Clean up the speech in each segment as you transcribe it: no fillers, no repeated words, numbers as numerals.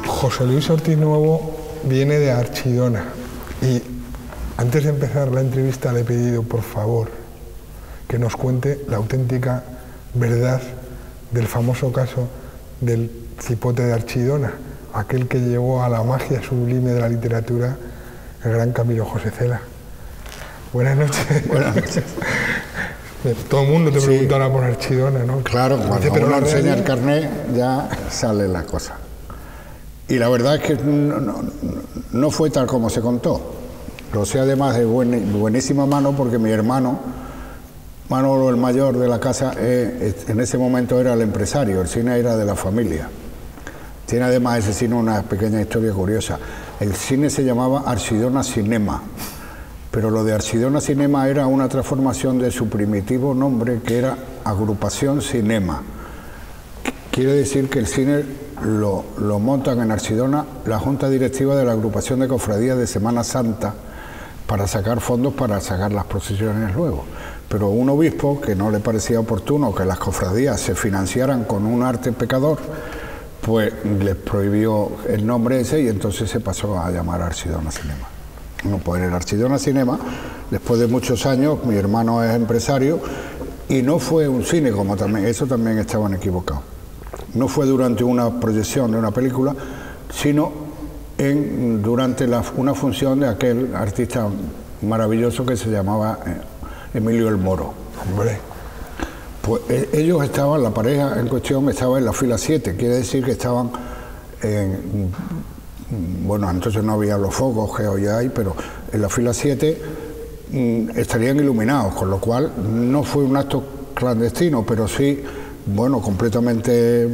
José Luis Ortiz Nuevo viene de Archidona y antes de empezar la entrevista le he pedido por favor que nos cuente la auténtica verdad del famoso caso del cipote de Archidona, aquel que llevó a la magia sublime de la literatura el gran Camilo José Cela. Buenas noches. Buenas noches. Todo el mundo te preguntará por Archidona, ¿no? Claro, cuando uno enseña el carnet ya sale la cosa. Y la verdad es que no fue tal como se contó. Lo sé además de buenísima mano porque mi hermano, Manolo el mayor de la casa, en ese momento era el empresario, el cine era de la familia. Tiene además ese cine una pequeña historia curiosa. El cine se llamaba Archidona Cinema, pero lo de Archidona Cinema era una transformación de su primitivo nombre que era Agrupación Cinema. Quiere decir que el cine lo montan en Archidona la Junta Directiva de la Agrupación de Cofradías de Semana Santa para sacar fondos para sacar las procesiones luego. Pero un obispo que no le parecía oportuno que las cofradías se financiaran con un arte pecador, pues les prohibió el nombre ese y entonces se pasó a llamar Archidona Cinema. No puede ir Archidona Cinema. Después de muchos años, mi hermano es empresario y no fue un cine como también, eso también estaban equivocados. No fue durante una proyección de una película, sino durante una función de aquel artista maravilloso que se llamaba Emilio el Moro. Hombre. Pues ellos estaban, la pareja en cuestión estaba en la fila 7, quiere decir que estaban bueno, entonces no había los focos que hoy hay, pero en la fila 7 estarían iluminados, con lo cual no fue un acto clandestino, pero sí, bueno, completamente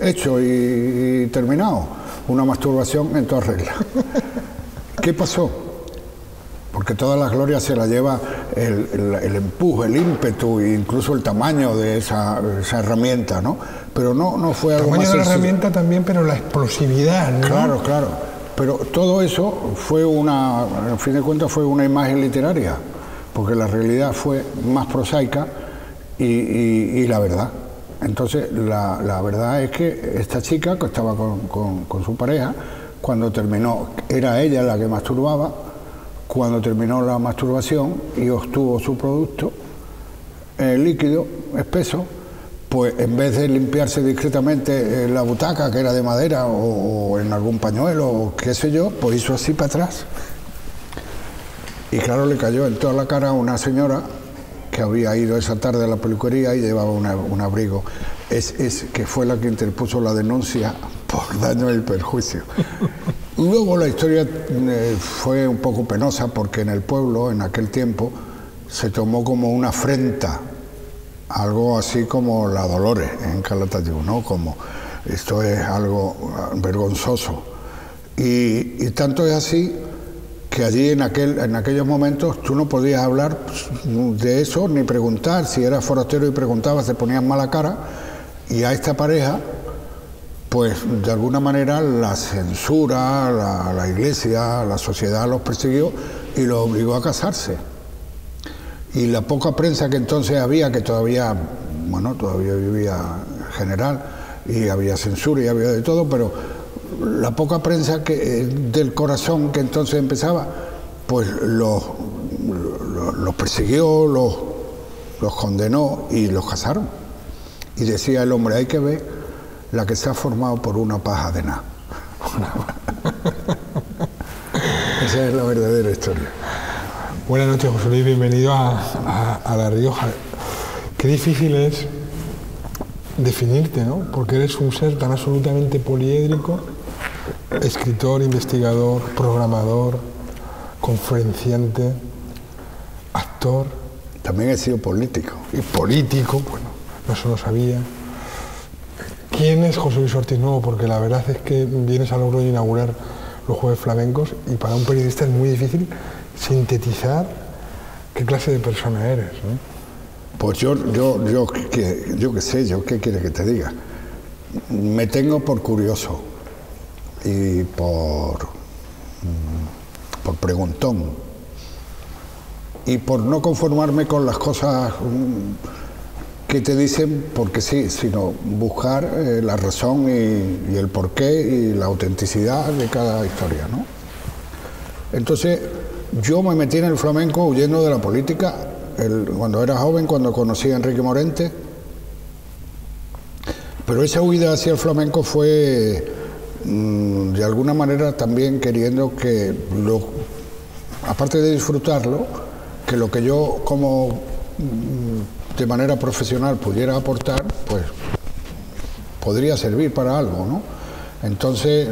hecho y terminado. Una masturbación en toda regla. ¿Qué pasó? Porque toda la gloria se la lleva el empuje, el ímpetu e incluso el tamaño de esa herramienta, ¿no? Pero no fue algo más sencillo. El tamaño de la herramienta también, pero la explosividad, ¿no? Claro, claro. Pero todo eso fue al fin de cuentas, fue una imagen literaria, porque la realidad fue más prosaica y la verdad. Entonces, la verdad es que esta chica, que estaba con su pareja, cuando terminó, era ella la que masturbaba. Cuando terminó la masturbación y obtuvo su producto líquido, espeso, pues en vez de limpiarse discretamente la butaca, que era de madera, o en algún pañuelo, o qué sé yo, pues hizo así para atrás. Y claro, le cayó en toda la cara a una señora que había ido esa tarde a la peluquería y llevaba un abrigo. Que fue la que interpuso la denuncia por daño y perjuicio. Luego la historia fue un poco penosa porque en el pueblo, en aquel tiempo, se tomó como una afrenta, algo así como la Dolores en Calatayud, ¿no? Como esto es algo vergonzoso. Y tanto es así que allí en aquellos momentos tú no podías hablar de eso ni preguntar. Si eras forastero y preguntabas, te ponían mala cara. Y a esta pareja, pues de alguna manera la censura, la iglesia, la sociedad los persiguió y los obligó a casarse. Y la poca prensa que entonces había, que todavía vivía general y había censura y había de todo, pero la poca prensa del corazón que entonces empezaba, pues los persiguió, los condenó y los casaron. Y decía el hombre, hay que ver la que se ha formado por una paja de nada. Esa es la verdadera historia. Buenas noches, José Luis, bienvenido a La Rioja. Qué difícil es definirte, ¿no? Porque eres un ser tan absolutamente poliédrico, escritor, investigador, programador, conferenciante, actor. También he sido político. Y político, bueno, no se lo sabía. ¿Quién es José Luis Ortiz Nuevo? Porque la verdad es que vienes a Logroño a inaugurar los Jueves Flamencos y para un periodista es muy difícil sintetizar qué clase de persona eres, ¿no? Pues yo qué sé, ¿qué quieres que te diga? Me tengo por curioso y por preguntón y por no conformarme con las cosas que te dicen porque sí, sino buscar la razón y el porqué y la autenticidad de cada historia, ¿no? Entonces, yo me metí en el flamenco huyendo de la política cuando era joven, cuando conocí a Enrique Morente, pero esa huida hacia el flamenco fue de alguna manera también queriendo que, aparte de disfrutarlo, que lo que yo como de manera profesional pudiera aportar, pues podría servir para algo, ¿no? Entonces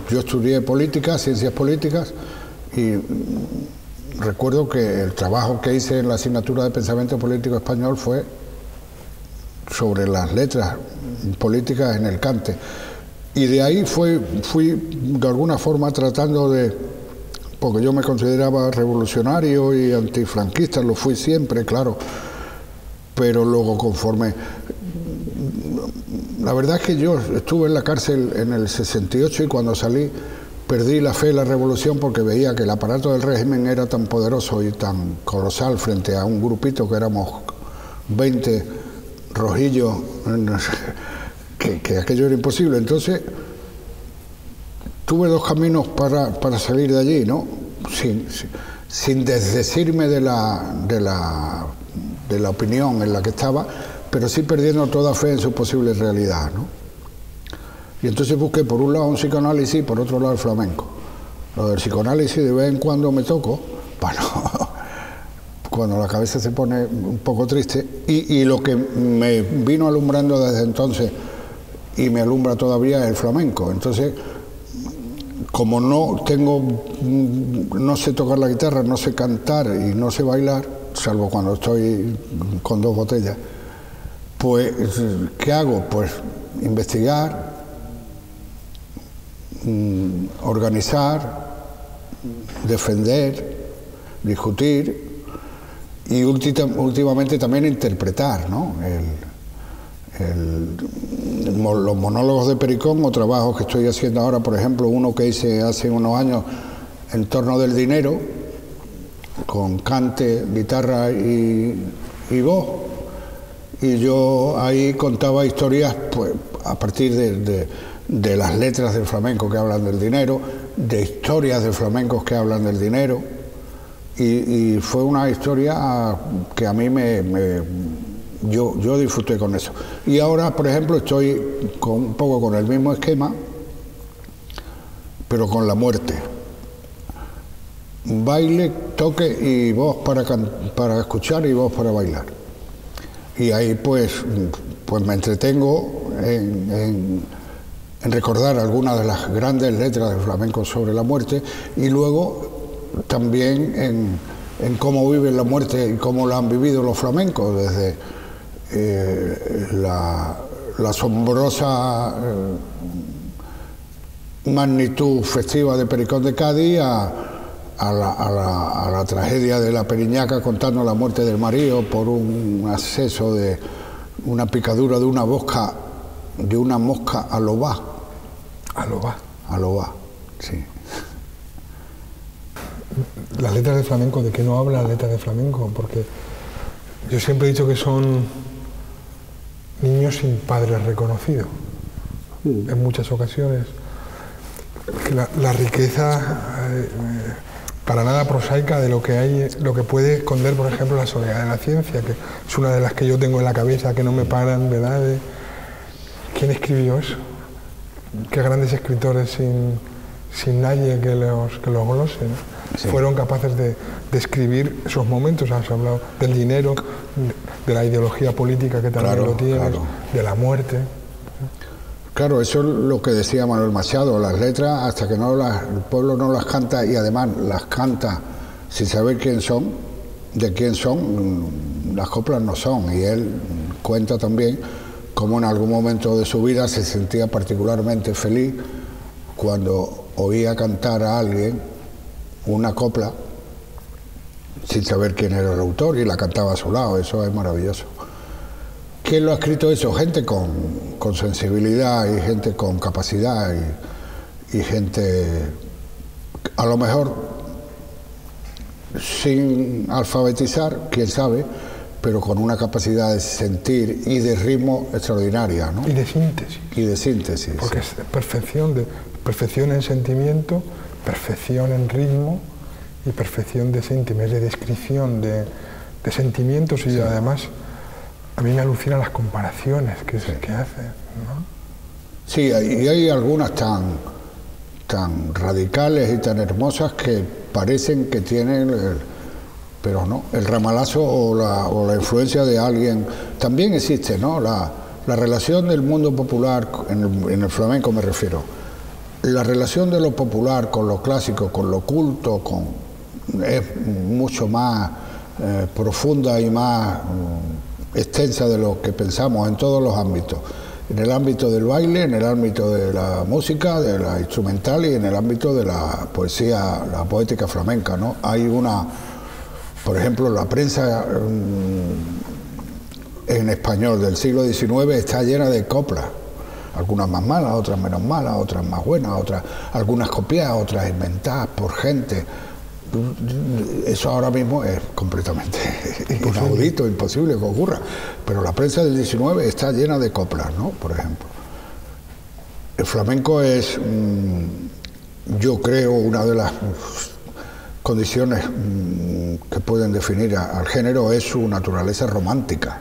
yo estudié política, ciencias políticas, y recuerdo que el trabajo que hice en la asignatura de pensamiento político español fue sobre las letras políticas en el cante, y de ahí fui de alguna forma tratando de, porque yo me consideraba revolucionario y antifranquista, lo fui siempre, claro, pero luego conforme... La verdad es que yo estuve en la cárcel en el 68 y cuando salí perdí la fe en la revolución porque veía que el aparato del régimen era tan poderoso y tan colosal frente a un grupito que éramos 20 rojillos, que aquello era imposible. Entonces tuve dos caminos para salir de allí, ¿no? Sin desdecirme de la opinión en la que estaba, pero sí perdiendo toda fe en su posible realidad, ¿no? Y entonces busqué por un lado un psicoanálisis y por otro lado el flamenco. Lo del psicoanálisis de vez en cuando me toco, bueno, cuando la cabeza se pone un poco triste, y lo que me vino alumbrando desde entonces y me alumbra todavía es el flamenco. Entonces, como no sé tocar la guitarra, no sé cantar y no sé bailar, salvo cuando estoy con dos botellas, pues, ¿qué hago? Pues investigar, organizar, defender, discutir y últimamente también interpretar, ¿no? Los monólogos de Pericón o trabajos que estoy haciendo ahora, por ejemplo, uno que hice hace unos años en torno del dinero, con cante, guitarra y voz, y yo ahí contaba historias pues a partir de las letras del flamenco que hablan del dinero, de historias de flamencos que hablan del dinero, y fue una historia que a mí yo disfruté con eso. Y ahora, por ejemplo, estoy un poco con el mismo esquema, pero con la muerte. Baile, toque y voz para escuchar y voz para bailar. Y ahí pues me entretengo en recordar algunas de las grandes letras del flamenco sobre la muerte, y luego también en cómo viven la muerte y cómo la han vivido los flamencos, desde la asombrosa magnitud festiva de Pericón de Cádiz a la tragedia de la Periñaca, contando la muerte del marido por un acceso de una picadura de una mosca a lobá. A lobá. A lobá, sí. Las letras de flamenco, ¿de qué no habla las letras de flamenco? Porque yo siempre he dicho que son niños sin padres reconocidos. En muchas ocasiones. La riqueza para nada prosaica de lo que hay, lo que puede esconder, por ejemplo, la soledad de la ciencia, que es una de las que yo tengo en la cabeza, que no me paran, ¿verdad? ¿Quién escribió eso? ¿Qué grandes escritores sin nadie que los glose, ¿no? Sí. Fueron capaces de escribir esos momentos? Has hablado del dinero, de la ideología política que también lo tienes, de la muerte. Claro, eso es lo que decía Manuel Machado, las letras, hasta que el pueblo no las canta, y además las canta sin saber quién son, de quién son, las coplas no son. Y él cuenta también cómo en algún momento de su vida se sentía particularmente feliz cuando oía cantar a alguien una copla sin saber quién era el autor y la cantaba a su lado. Eso es maravilloso. ¿Quién lo ha escrito eso? Gente con sensibilidad y gente con capacidad y gente a lo mejor sin alfabetizar, quién sabe, pero con una capacidad de sentir y de ritmo extraordinaria, ¿no? Y de síntesis. Y de síntesis. Porque sí. es perfección en sentimiento, perfección en ritmo y perfección de sentimientos, de descripción de sentimientos, y sí. Además a mí me alucinan las comparaciones que hace, ¿no? Sí, y hay algunas tan radicales y tan hermosas que parecen que tienen, pero no, el ramalazo o la influencia de alguien. También existe, ¿no? La relación del mundo popular, en el flamenco me refiero, la relación de lo popular con lo clásico, con lo culto, es mucho más profunda y más extensa de lo que pensamos en todos los ámbitos. En el ámbito del baile, en el ámbito de la música, de la instrumental y en el ámbito de la poesía, la poética flamenca, ¿no? Hay por ejemplo, la prensa en español del siglo XIX está llena de coplas, algunas más malas, otras menos malas, otras más buenas, algunas copiadas, otras inventadas por gente. Eso ahora mismo es completamente inaudito, imposible que ocurra, pero la prensa del 19 está llena de coplas, ¿no? Por ejemplo, el flamenco es, yo creo, una de las condiciones que pueden definir al género es su naturaleza romántica.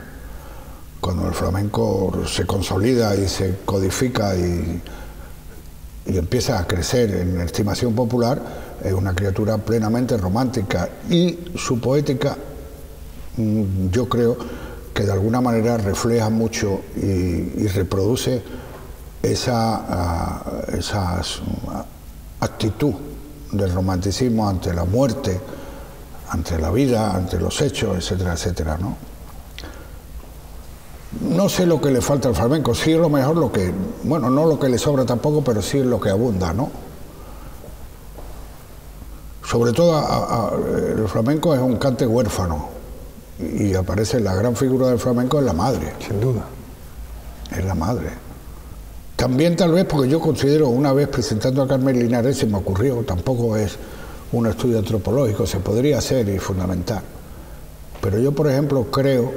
Cuando el flamenco se consolida y se codifica y empieza a crecer en estimación popular, es una criatura plenamente romántica, y su poética, yo creo que de alguna manera refleja mucho y reproduce esa actitud del romanticismo ante la muerte, ante la vida, ante los hechos, etcétera, etcétera, ¿no? No sé lo que le falta al flamenco, sí es lo mejor bueno, no lo que le sobra tampoco, pero sí es lo que abunda, ¿no? Sobre todo el flamenco es un cante huérfano y aparece la gran figura del flamenco es la madre. Sin duda. Es la madre. También tal vez porque yo considero, una vez presentando a Carmen Linares se me ocurrió, tampoco es un estudio antropológico, se podría hacer y fundamentar. Pero yo, por ejemplo, creo,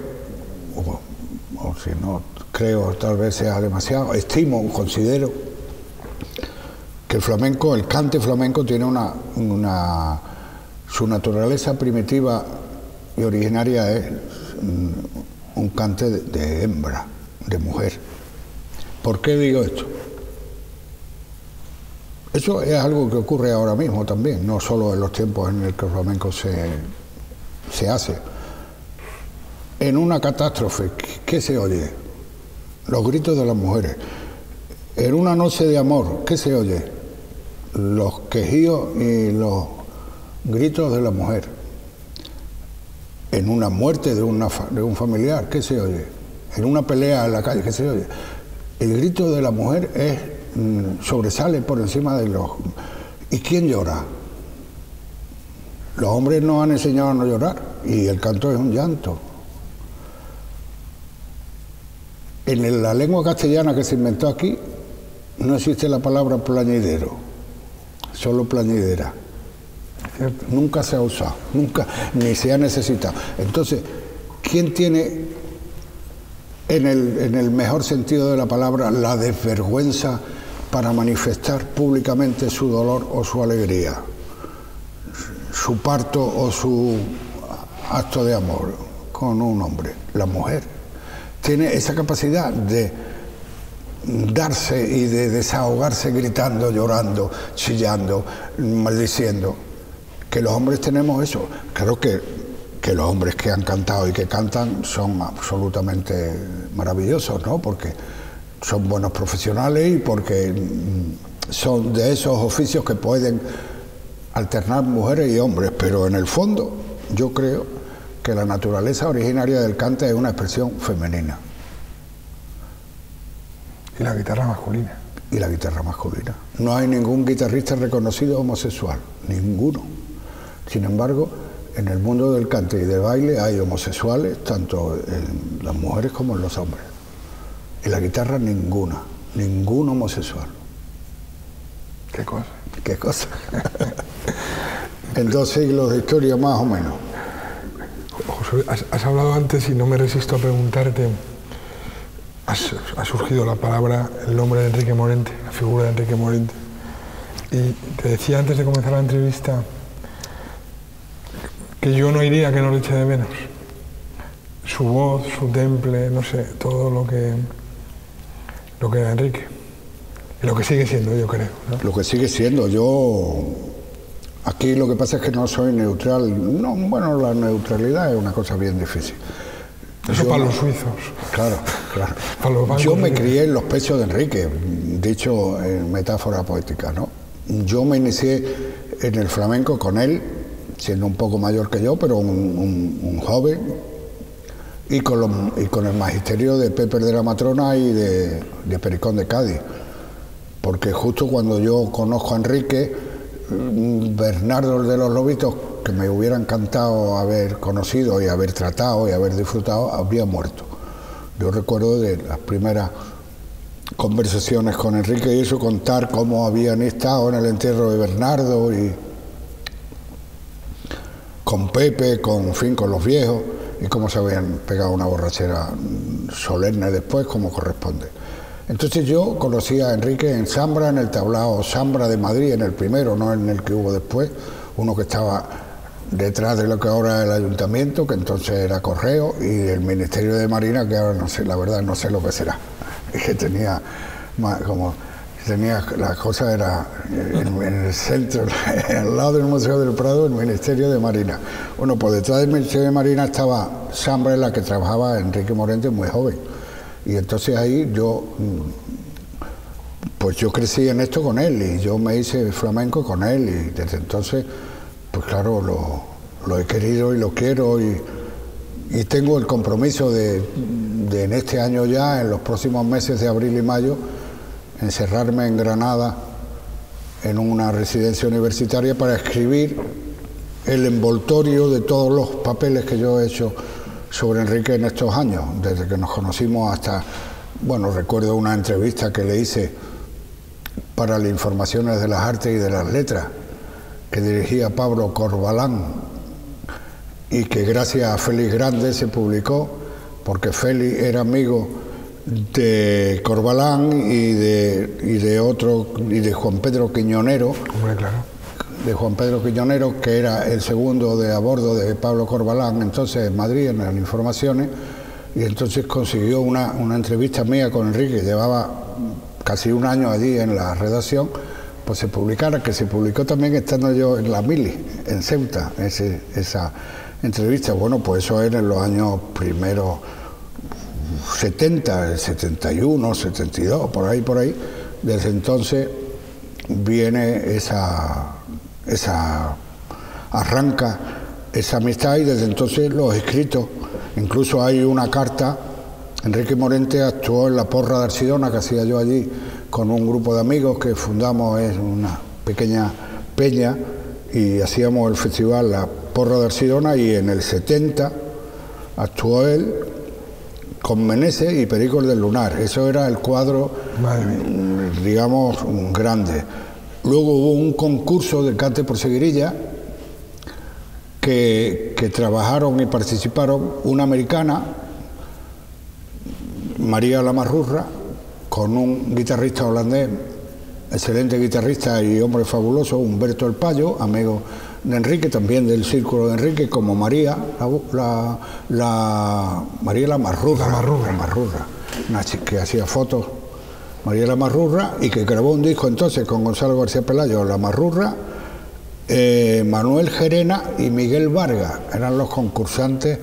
o si no creo tal vez sea demasiado, estimo, considero que el flamenco, el cante flamenco tiene su naturaleza primitiva y originaria es un cante de hembra, de mujer. ¿Por qué digo esto? Eso es algo que ocurre ahora mismo también, no solo en los tiempos en el que el flamenco se hace. En una catástrofe, ¿qué se oye? Los gritos de las mujeres. En una noche de amor, ¿qué se oye? Los quejíos y los gritos de la mujer. En una muerte de un familiar, ¿qué se oye? En una pelea en la calle, ¿qué se oye? El grito de la mujer sobresale por encima de los... ¿Y quién llora? Los hombres nos han enseñado a no llorar y el canto es un llanto. En la lengua castellana que se inventó aquí no existe la palabra plañidero, solo plañidera. ¿Cierto? Nunca se ha usado, nunca, ni se ha necesitado. Entonces, ¿quién tiene en el mejor sentido de la palabra la desvergüenza para manifestar públicamente su dolor o su alegría, su parto o su acto de amor con un hombre? La mujer tiene esa capacidad de darse y de desahogarse gritando, llorando, chillando, maldiciendo. Que los hombres tenemos eso. Creo que los hombres que han cantado y que cantan son absolutamente maravillosos, ¿no? Porque son buenos profesionales y porque son de esos oficios que pueden alternar mujeres y hombres, pero en el fondo yo creo que la naturaleza originaria del cante es una expresión femenina. Y la guitarra masculina. Y la guitarra masculina. No hay ningún guitarrista reconocido homosexual, ninguno. Sin embargo, en el mundo del cante y del baile hay homosexuales, tanto en las mujeres como en los hombres. En la guitarra ninguna, ningún homosexual. ¿Qué cosa? ¿Qué cosa? En 2 siglos de historia más o menos. José, has hablado antes y no me resisto a preguntarte, ha surgido la palabra, el nombre de Enrique Morente, la figura de Enrique Morente. Y te decía antes de comenzar la entrevista que yo no iría que no le eche de menos. Su voz, su temple, no sé, todo lo que era Enrique. Y lo que sigue siendo, yo creo, ¿no? Lo que sigue siendo, yo... Aquí lo que pasa es que no soy neutral. No, bueno, la neutralidad es una cosa bien difícil. Eso para los suizos. Claro, claro. Para los bancos. Yo me crié en los pechos de Enrique, dicho en metáfora poética, ¿no? Yo me inicié en el flamenco con él, siendo un poco mayor que yo, pero un joven, y con el magisterio de Pepe de la Matrona y de Pericón de Cádiz. Porque justo cuando yo conozco a Enrique, Bernardo de los Lobitos, que me hubiera encantado haber conocido y haber tratado y haber disfrutado, habría muerto. Yo recuerdo de las primeras conversaciones con Enrique y eso, contar cómo habían estado en el entierro de Bernardo y con Pepe, con los viejos, y cómo se habían pegado una borrachera solemne después, como corresponde. Entonces yo conocí a Enrique en Zambra, en el tablao Zambra de Madrid, en el primero, no en el que hubo después, uno que estaba detrás de lo que ahora es el ayuntamiento, que entonces era Correo, y el Ministerio de Marina, que ahora no sé, la verdad no sé lo que será. Y que tenía la cosa era en el centro, al lado del Museo del Prado, el Ministerio de Marina. Bueno, pues detrás del Ministerio de Marina estaba Zambra, en la que trabajaba Enrique Morente muy joven. Y entonces ahí yo crecí en esto con él y yo me hice flamenco con él y desde entonces, pues claro, lo he querido y lo quiero y tengo el compromiso de en este año ya, en los próximos meses de abril y mayo, encerrarme en Granada en una residencia universitaria para escribir el envoltorio de todos los papeles que yo he hecho sobre Enrique en estos años, desde que nos conocimos hasta, bueno, recuerdo una entrevista que le hice para las Informaciones de las Artes y de las Letras, que dirigía Pablo Corbalán, y que gracias a Félix Grande se publicó, porque Félix era amigo de Corbalán y de Juan Pedro Quiñonero. Hombre, claro. De Juan Pedro Quiñonero, que era el segundo de a bordo de Pablo Corbalán, entonces en Madrid, en las Informaciones, y entonces consiguió una entrevista mía con Enrique, llevaba casi un año allí en la redacción, pues se publicara, que se publicó también estando yo en la Mili, en Ceuta, esa entrevista. Bueno, pues eso era en los años primeros 70, el 71, 72, por ahí. Desde entonces viene arranca esa amistad y desde entonces los escritos. Incluso hay una carta, Enrique Morente actuó en la Porra de Archidona, que hacía yo allí con un grupo de amigos que fundamos, es una pequeña peña, y hacíamos el festival La Porra de Archidona, y en el 70 actuó él con Meneses y Pericos del Lunar. Eso era el cuadro, digamos, grande. Luego hubo un concurso de cante por seguirilla que trabajaron y participaron una americana, María Lamarrurra, con un guitarrista holandés, excelente guitarrista y hombre fabuloso, Humberto El Payo, amigo de Enrique, también del círculo de Enrique, como María Lamarrurra, una chica que hacía fotos, María Lamarrurra, y que grabó un disco entonces con Gonzalo García Pelayo, Lamarrurra, Manuel Gerena y Miguel Vargas, eran los concursantes,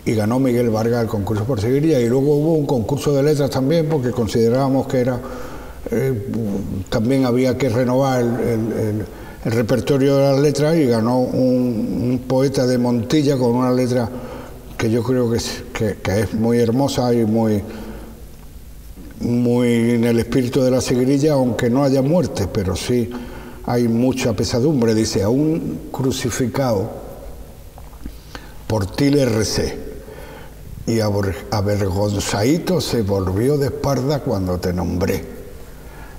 y ganó Miguel Vargas el concurso por seguirilla. Y luego hubo un concurso de letras también, porque considerábamos que era también había que renovar el repertorio de las letras, y ganó un poeta de Montilla con una letra que yo creo que es muy hermosa y muy muy en el espíritu de la seguirilla, aunque no haya muerte, pero sí hay mucha pesadumbre. Dice: aún crucificado, por ti le recé, y avergonzadito se volvió de espalda cuando te nombré.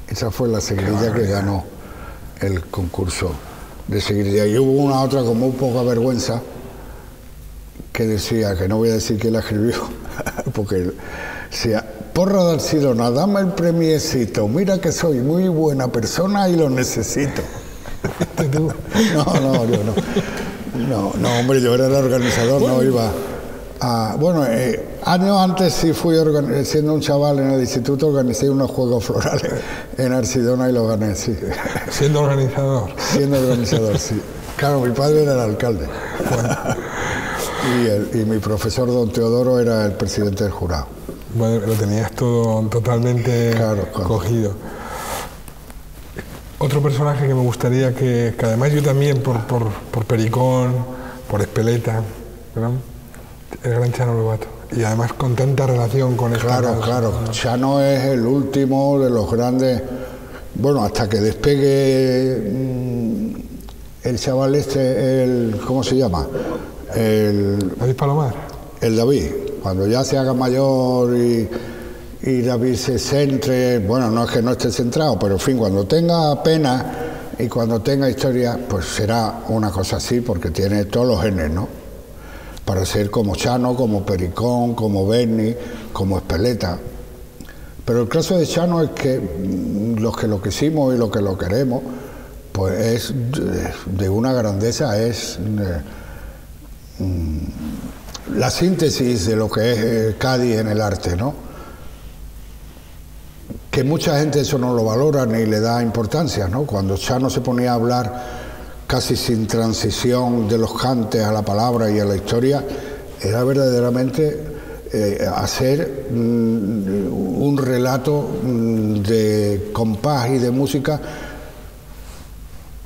Esa fue la seguirilla que ganó el concurso de seguirilla. Y hubo una otra con muy poca vergüenza que decía, que no voy a decir quién la escribió, porque decía: porra de Archidona, dame el premiecito, mira que soy muy buena persona y lo necesito. No, yo no. No, hombre, yo era el organizador, no iba a... Bueno, años antes sí fui, siendo un chaval en el instituto, organicé unos juegos florales en Archidona y los gané, sí. ¿Siendo organizador? Siendo organizador, sí. Claro, mi padre era el alcalde. Bueno, y mi profesor, don Teodoro, era el presidente del jurado. Bueno, lo tenías todo totalmente cogido. Otro personaje que me gustaría que además yo también, por Pericón, por Espeleta, ¿verdad? El gran Chano Lobato. Y además con tanta relación con esta Claro. Chano es el último de los grandes. Bueno, hasta que despegue el chaval este, ¿cómo se llama? David Palomar. El David. Cuando ya se haga mayor y David se centre, bueno, no es que no esté centrado, pero en fin, cuando tenga pena y cuando tenga historia, pues será una cosa así, porque tiene todos los genes, ¿no? Para ser como Chano, como Pericón, como Berni, como Espeleta. Pero el caso de Chano es que los que lo quisimos y los que lo queremos, pues es de una grandeza, es la síntesis de lo que es Cádiz en el arte, ¿no? Que mucha gente eso no lo valora ni le da importancia, ¿no? Cuando Chano se ponía a hablar casi sin transición de los cantes a la palabra y a la historia, era verdaderamente hacer un relato de compás y de música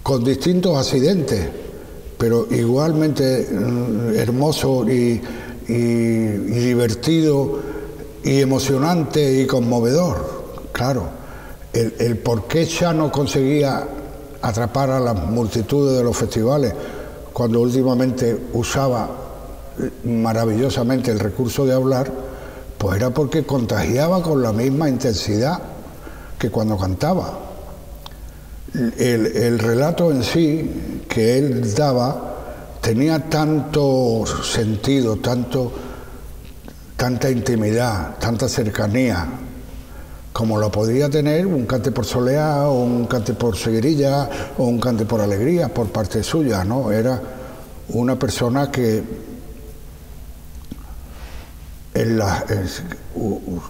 con distintos accidentes, pero igualmente hermoso y divertido y emocionante y conmovedor. Claro, el por qué Chano conseguía atrapar a las multitudes de los festivales cuando últimamente usaba maravillosamente el recurso de hablar, pues era porque contagiaba con la misma intensidad que cuando cantaba. El relato en sí que él daba tenía tanto sentido, tanta intimidad, tanta cercanía, como lo podría tener un cante por soleá, o un cante por seguirilla, o un cante por alegría por parte suya, ¿no? Era una persona que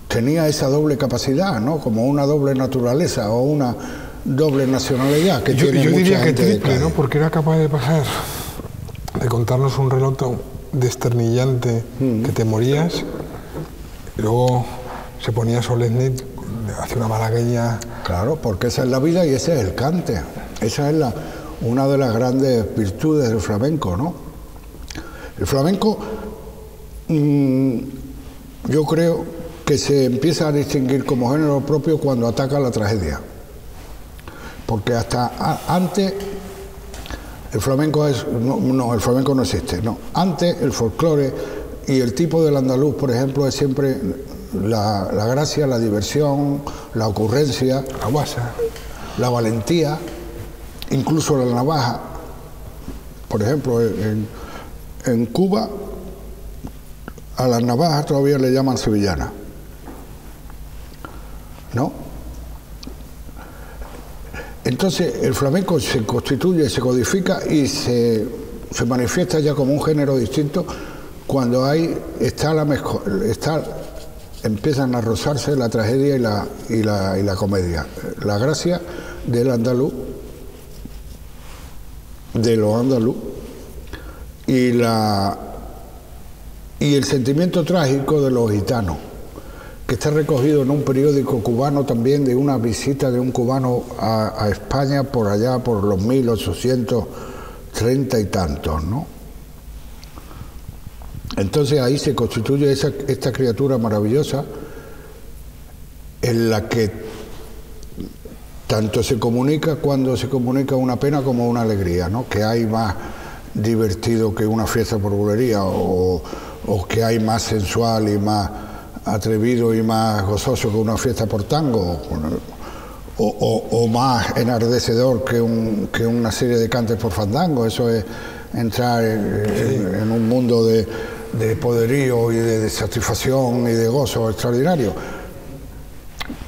tenía esa doble capacidad, ¿no? Como una doble naturaleza o una doble nacionalidad que tiene yo mucha diría que gente triple, ¿no? Porque era capaz de pasar, de contarnos un relato desternillante que te morías, y luego se ponía solemne, hacía una malagueña. Claro, porque esa es la vida y ese es el cante. Esa es una de las grandes virtudes del flamenco, ¿no? El flamenco, yo creo que se empieza a distinguir como género propio cuando ataca la tragedia. Porque hasta antes el flamenco el flamenco no existe, no. Antes el folclore y el tipo del andaluz, por ejemplo, es siempre la gracia, la diversión, la ocurrencia, La guasa. la valentía, incluso la navaja. Por ejemplo, en Cuba a las navajas todavía le llaman sevillana, ¿no? Entonces el flamenco se constituye, se codifica y se manifiesta ya como un género distinto cuando empiezan a rozarse la tragedia y la comedia. La gracia del andaluz, de lo andaluz, y el sentimiento trágico de los gitanos, que está recogido en un periódico cubano también, de una visita de un cubano a España por allá por los 1830 y tantos, ¿no? Entonces ahí se constituye esta criatura maravillosa en la que tanto se comunica cuando se comunica una pena como una alegría, ¿no? Que hay más divertido que una fiesta por bulería, o que hay más sensual y más atrevido y más gozoso que una fiesta por tango, o más enardecedor que una serie de cantes por fandango. Eso es entrar en un mundo de poderío y de satisfacción y de gozo extraordinario.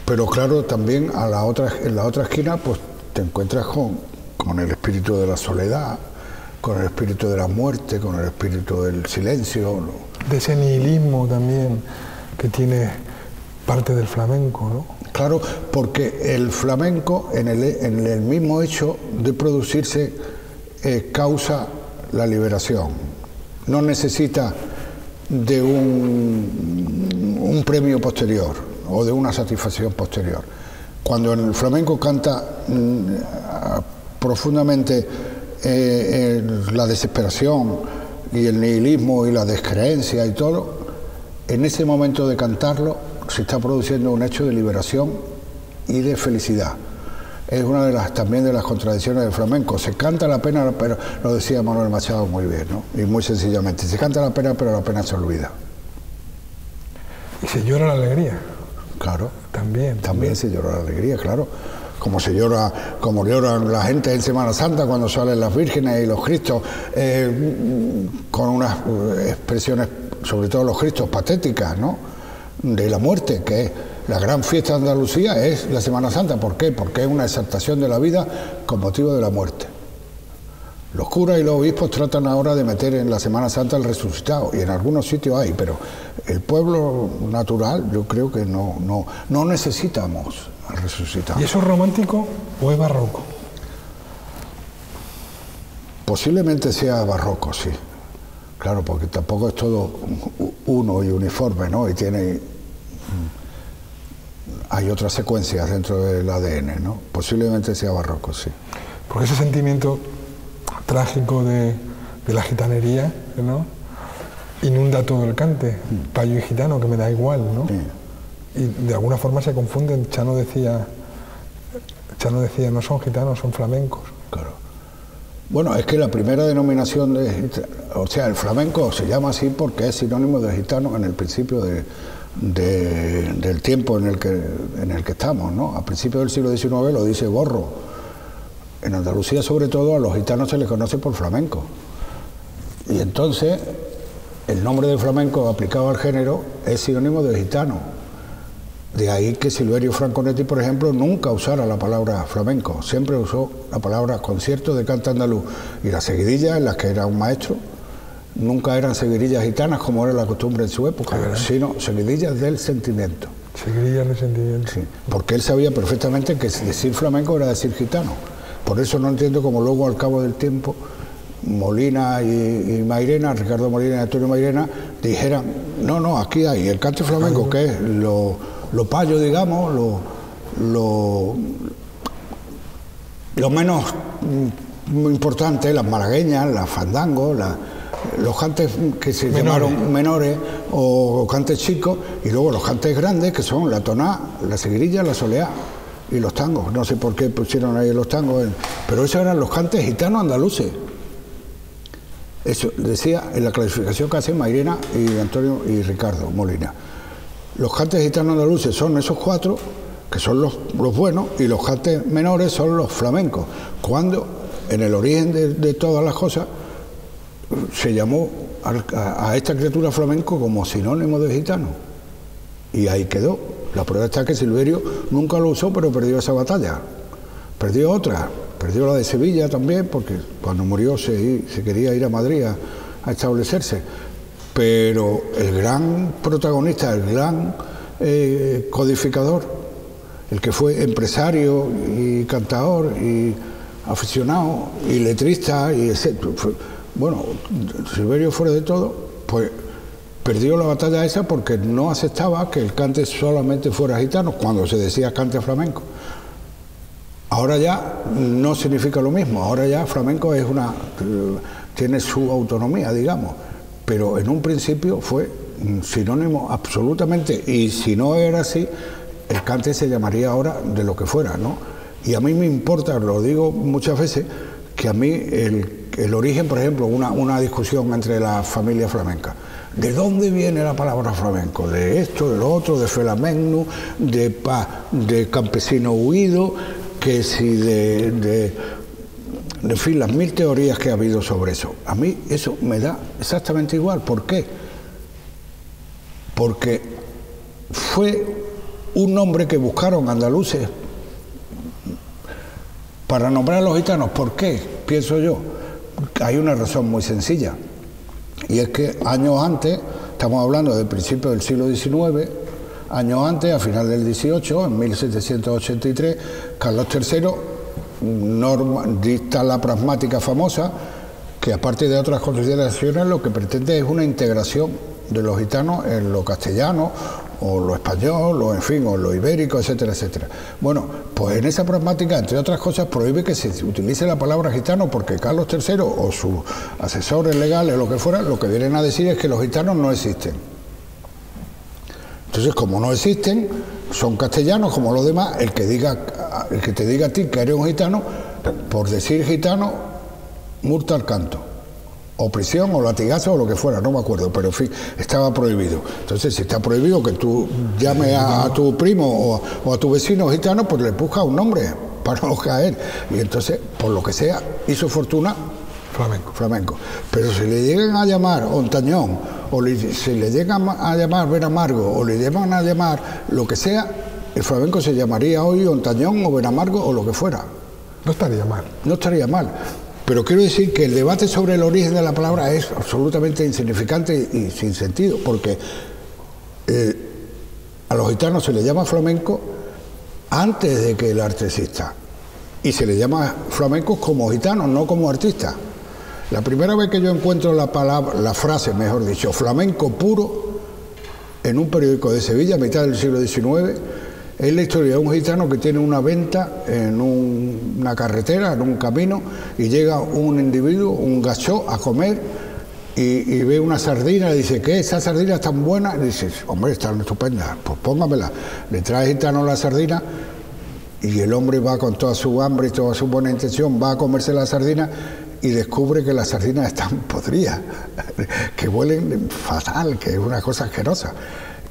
Pero claro, también en la otra esquina pues te encuentras con el espíritu de la soledad, con el espíritu de la muerte, con el espíritu del silencio, ¿no? De ese nihilismo también que tiene parte del flamenco, ¿no? Claro, porque el flamenco, en el mismo hecho de producirse, causa la liberación. No necesita de un premio posterior o de una satisfacción posterior. Cuando en el flamenco canta profundamente la desesperación y el nihilismo y la descreencia y todo, en ese momento de cantarlo se está produciendo un hecho de liberación y de felicidad. Es una también de las contradicciones del flamenco. Se canta la pena, pero lo decía Manuel Machado muy bien, ¿no? Y muy sencillamente, se canta la pena, pero la pena se olvida. Y se llora la alegría. Claro. También se llora la alegría, claro. Como lloran la gente en Semana Santa cuando salen las vírgenes y los cristos, con unas expresiones, sobre todo los cristos, patéticas, ¿no? De la muerte, que es la gran fiesta de Andalucía, es la Semana Santa. ¿Por qué? Porque es una exaltación de la vida con motivo de la muerte. Los curas y los obispos tratan ahora de meter en la Semana Santa el resucitado, y en algunos sitios hay, pero el pueblo natural yo creo que no necesitamos al resucitado. ¿Y eso es romántico o es barroco? Posiblemente sea barroco, sí. Claro, porque tampoco es todo uno y uniforme, ¿no? Y hay otras secuencias dentro del ADN, ¿no? Posiblemente sea barroco, sí. Porque ese sentimiento trágico de la gitanería, ¿no? Inunda todo el cante, payo y gitano, que me da igual, ¿no? Sí. Y de alguna forma se confunden. Chano decía, no son gitanos, son flamencos. Claro. Bueno, es que la primera denominación el flamenco se llama así porque es sinónimo de gitano en el principio del tiempo en el que estamos, ¿no? A principios del siglo XIX lo dice Borro. En Andalucía, sobre todo, a los gitanos se les conoce por flamenco. Y entonces, el nombre de flamenco aplicado al género es sinónimo de gitano. De ahí que Silverio Franconetti, por ejemplo, nunca usara la palabra flamenco, siempre usó la palabra concierto de cante andaluz. Y las seguidillas en las que era un maestro nunca eran seguidillas gitanas como era la costumbre en su época, sino seguidillas del sentimiento. Seguidillas del sentimiento. Sí, porque él sabía perfectamente que decir flamenco era decir gitano. Por eso no entiendo cómo luego, al cabo del tiempo, Molina y Mairena, Ricardo Molina y Antonio Mairena, dijeran, no, aquí hay el cante flamenco, que es lo payo, digamos, lo menos importante, las malagueñas, las fandangos, los cantes que se llamaron menores o cantes chicos, y luego los cantes grandes, que son la toná, la seguirilla, la soleá y los tangos. No sé por qué pusieron ahí los tangos, pero esos eran los cantes gitanos andaluces. Eso decía en la clasificación que hacen Mairena y Antonio y Ricardo Molina. Los cantes gitanos andaluces son esos cuatro, que son los buenos, y los cantes menores son los flamencos. Cuando en el origen de todas las cosas se llamó a esta criatura flamenco como sinónimo de gitano. Y ahí quedó. La prueba está que Silverio nunca lo usó, pero perdió esa batalla. Perdió otra. Perdió la de Sevilla también, porque cuando murió se quería ir a Madrid a establecerse. Pero el gran protagonista, el gran codificador, el que fue empresario y cantador y aficionado y letrista, y bueno, Silverio, fuera de todo, pues perdió la batalla esa porque no aceptaba que el cante solamente fuera gitano cuando se decía cante flamenco. Ahora ya no significa lo mismo, ahora ya flamenco tiene su autonomía, digamos, pero en un principio fue sinónimo absolutamente, y si no era así, el cante se llamaría ahora de lo que fuera, ¿no? Y a mí me importa, lo digo muchas veces, que a mí el origen, por ejemplo, una discusión entre la familia flamenca. ¿De dónde viene la palabra flamenco? De esto, de lo otro, de flamenco, de campesino huido, que si en fin, las mil teorías que ha habido sobre eso. A mí eso me da exactamente igual. ¿Por qué? Porque fue un nombre que buscaron andaluces para nombrar a los gitanos. ¿Por qué? Pienso yo. Hay una razón muy sencilla. Y es que años antes, estamos hablando del principio del siglo XIX, años antes, a final del XVIII, en 1783, Carlos III dicta la pragmática famosa, que aparte de otras consideraciones lo que pretende es una integración de los gitanos en lo castellano o lo español, o en fin, o lo ibérico, etcétera, etcétera. Bueno, pues en esa pragmática, entre otras cosas, prohíbe que se utilice la palabra gitano, porque Carlos III o sus asesores legales o lo que fuera, lo que vienen a decir es que los gitanos no existen. Entonces, como no existen, son castellanos como los demás. El que te diga a ti que eres un gitano, por decir gitano, multa al canto, o prisión, o latigazo, o lo que fuera, no me acuerdo, pero en fin, estaba prohibido. Entonces, si está prohibido que tú llames a tu primo o a tu vecino gitano, pues le buscas un nombre para no caer. Y entonces, por lo que sea, hizo fortuna flamenco. Pero si le llegan a llamar Ontañón, o si le llegan a llamar Benamargo, o le llegan a llamar lo que sea, el flamenco se llamaría hoy Ontañón o Benamargo o lo que fuera. No estaría mal. No estaría mal. Pero quiero decir que el debate sobre el origen de la palabra es absolutamente insignificante y sin sentido, porque a los gitanos se les llama flamenco antes de que el arte exista. Y se les llama flamencos como gitanos, no como artistas. La primera vez que yo encuentro la frase, mejor dicho, flamenco puro, en un periódico de Sevilla, a mitad del siglo XIX, es la historia de un gitano que tiene una venta en una carretera, en un camino, y llega un individuo, un gachó, a comer y ve una sardina y dice, ¿qué? ¿Esa sardina es tan buena? Y dice, hombre, está estupenda, pues póngamela. Le trae el gitano la sardina y el hombre va con toda su hambre y toda su buena intención, va a comerse la sardina y descubre que las sardinas están podridas, que huelen fatal, que es una cosa asquerosa.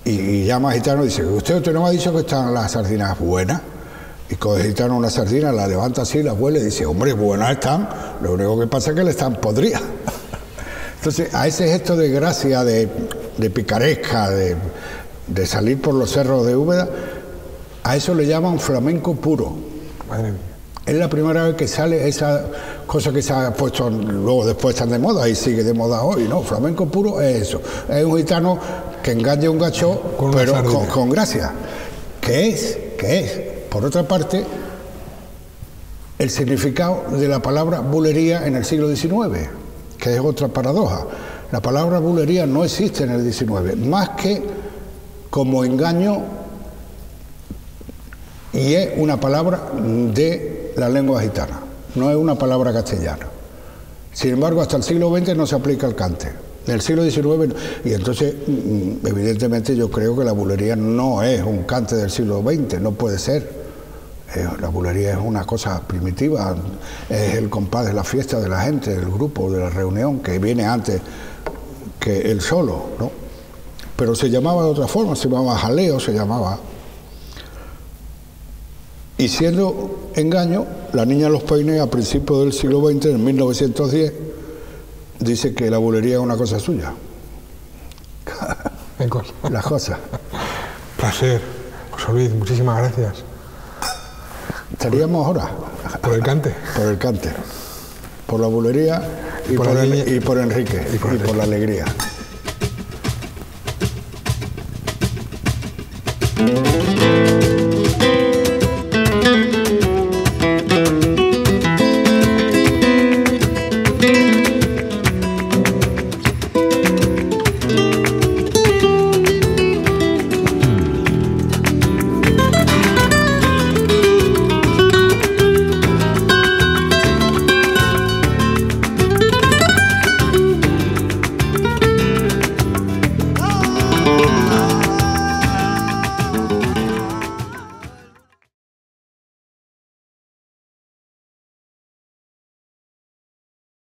Y llama a gitano y dice, ¿usted no me ha dicho que están las sardinas buenas? Y coge el gitano una sardina, la levanta así, la huele y dice, hombre, buenas están, lo único que pasa es que le están podridas. Entonces, a ese gesto de gracia, de picaresca, de salir por los cerros de Úbeda, a eso le llaman flamenco puro. Madre mía. Es la primera vez que sale esa cosa que se ha puesto, luego después están de moda y sigue de moda hoy, ¿no? Flamenco puro es eso, es un gitano que engaña a un gachó, pero con gracia. ¿Qué es? Por otra parte, el significado de la palabra bulería en el siglo XIX, que es otra paradoja. La palabra bulería no existe en el XIX, más que como engaño, y es una palabra de la lengua gitana, no es una palabra castellana. Sin embargo, hasta el siglo XX no se aplica el cante. En el siglo XIX, y entonces, evidentemente, yo creo que la bulería no es un cante del siglo XX, no puede ser. La bulería es una cosa primitiva, es el compás de la fiesta de la gente, del grupo, de la reunión, que viene antes que el solo, ¿no? Pero se llamaba de otra forma, se llamaba jaleo, se llamaba. Y siendo engaño, la niña Los Peines, a principios del siglo XX, en 1910, dice que la bulería es una cosa suya. Las cosas. Placer. José Luis, muchísimas gracias. Estaríamos ahora. Por el cante. Por el cante. Por la bulería y por Enrique. Y por la alegría.